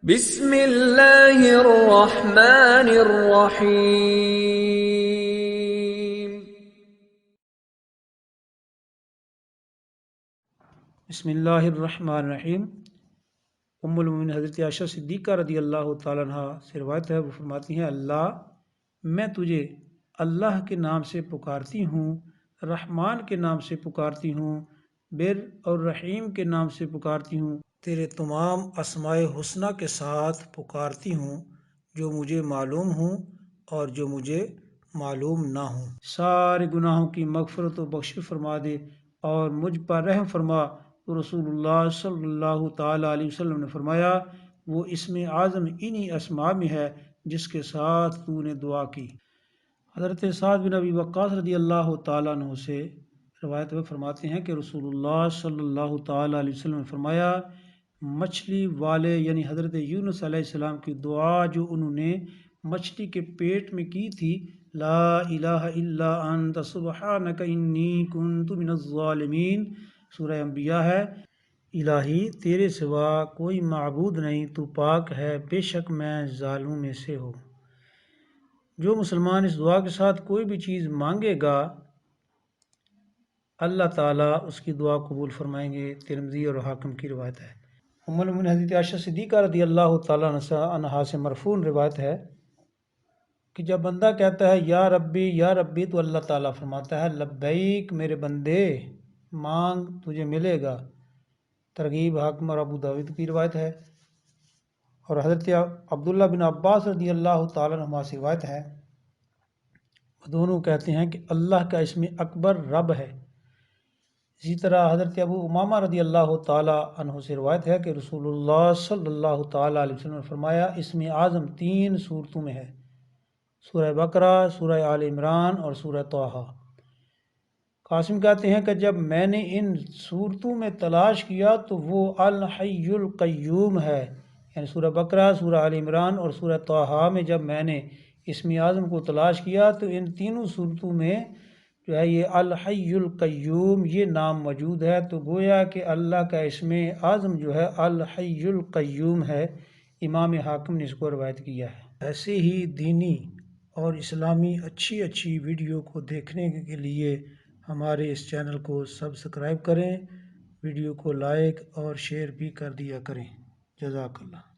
بسم اللہ الرحمن الرحیم۔ بسم اللہ الرحمن الرحیم۔ ام المومنین حضرت عائشہ صدیقہ رضی اللہ تعالیٰ عنہ سے روایت ہے، وہ فرماتی ہیں اللہ میں تجھے اللہ کے نام سے پکارتی ہوں، رحمان کے نام سے پکارتی ہوں، بر اور رحیم کے نام سے پکارتی ہوں، تیرے تمام اسماء حسنہ کے ساتھ پکارتی ہوں جو مجھے معلوم ہوں اور جو مجھے معلوم نہ ہوں۔ سارے گناہوں کی مغفرت و بخشش فرما دے اور مجھ پر رحم فرما۔ تو رسول اللہ صلی اللہ تعالیٰ علیہ وسلم نے فرمایا وہ اسم اعظم انہی اسماء میں ہے جس کے ساتھ تو نے دعا کی۔ حضرت سعد بن ابی وقاص رضی اللہ تعالیٰ عنہ سے روایت میں فرماتے ہیں کہ رسول اللہ صلی اللہ تعالیٰ علیہ وسلم نے فرمایا مچھلی والے یعنی حضرت یونس علیہ السلام کی دعا جو انہوں نے مچھلی کے پیٹ میں کی تھی، لا الہ الا انت سبحانک انی کنت من الظالمین، سورہ انبیاء ہے، الہی تیرے سوا کوئی معبود نہیں، تو پاک ہے، بے شک میں ظالموں میں سے ہوں۔ جو مسلمان اس دعا کے ساتھ کوئی بھی چیز مانگے گا اللہ تعالیٰ اس کی دعا قبول فرمائیں گے۔ ترمذی اور حاکم کی روایت ہے۔ ام المومنین حضرت عائشہ صدیقہ رضی اللہ تعالیٰ عنہا سے مرفوع روایت ہے کہ جب بندہ کہتا ہے یا ربی تو اللہ تعالیٰ فرماتا ہے لبیک میرے بندے، مانگ تجھے ملے گا۔ ترغیب حاکم اور ابو داود کی روایت ہے۔ اور حضرت عبداللہ بن عباس رضی اللہ تعالیٰ عنہما سے روایت ہے، وہ دونوں کہتے ہیں کہ اللہ کا اسم اکبر رب ہے۔ اسی طرح حضرت ابو امامہ رضی اللہ تعالیٰ عنہ سے روایت ہے کہ رسول اللہ صلی اللہ تعالیٰ علیہ وسلم نے فرمایا اسم اعظم 3 صورتوں میں ہے، سورہ بقرہ، سورہ آل عمران اور سورہ طٰہٰ۔ قاسم کہتے ہیں کہ جب میں نے ان صورتوں میں تلاش کیا تو وہ الحی القیوم ہے، یعنی سورہ بقرہ، سورہ آل عمران اور سورہ طٰہٰ میں جب میں نے اسم اعظم کو تلاش کیا تو ان تینوں صورتوں میں جو ہے یہ الحی القیوم یہ نام موجود ہے، تو گویا کہ اللہ کا اسم اعظم جو ہے الحی القیوم ہے۔ امام حاکم نے اس کو روایت کیا ہے۔ ایسے ہی دینی اور اسلامی اچھی ویڈیو کو دیکھنے کے لیے ہمارے اس چینل کو سبسکرائب کریں، ویڈیو کو لائک اور شیئر بھی کر دیا کریں۔ جزاک اللہ۔